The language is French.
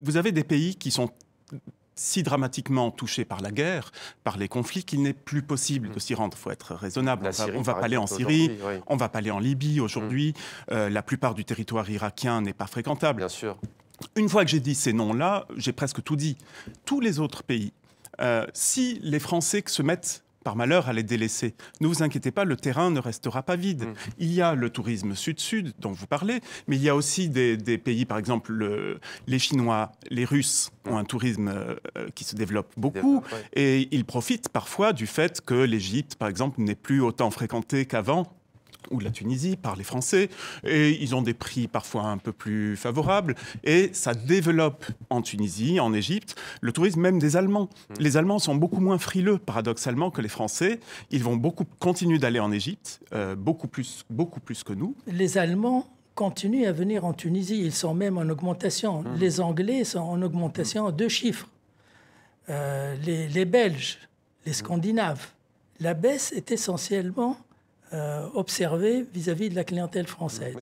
Vous avez des pays qui sont si dramatiquement touchés par la guerre, par les conflits, qu'il n'est plus possible de s'y rendre. Il faut être raisonnable. On ne va pas aller en Syrie, oui. on ne va pas aller en Libye aujourd'hui. La plupart du territoire irakien n'est pas fréquentable. Bien sûr. Une fois que j'ai dit ces noms-là, j'ai presque tout dit. Tous les autres pays, si les Français se mettent par malheur à les délaisser, ne vous inquiétez pas, le terrain ne restera pas vide. Il y a le tourisme sud-sud dont vous parlez, mais il y a aussi des pays, par exemple les Chinois, les Russes ont un tourisme qui se développe beaucoup et ils profitent parfois du fait que l'Égypte, par exemple, n'est plus autant fréquentée qu'avant, ou la Tunisie par les Français, et ils ont des prix parfois un peu plus favorables, et ça développe en Tunisie, en Égypte, le tourisme même des Allemands. Les Allemands sont beaucoup moins frileux, paradoxalement, que les Français. Ils vont continuer d'aller en Égypte, beaucoup plus que nous. Les Allemands continuent à venir en Tunisie, ils sont même en augmentation. Les Anglais sont en augmentation à 2 chiffres. Les Belges, les Scandinaves. La baisse est essentiellement observée vis-à-vis de la clientèle française.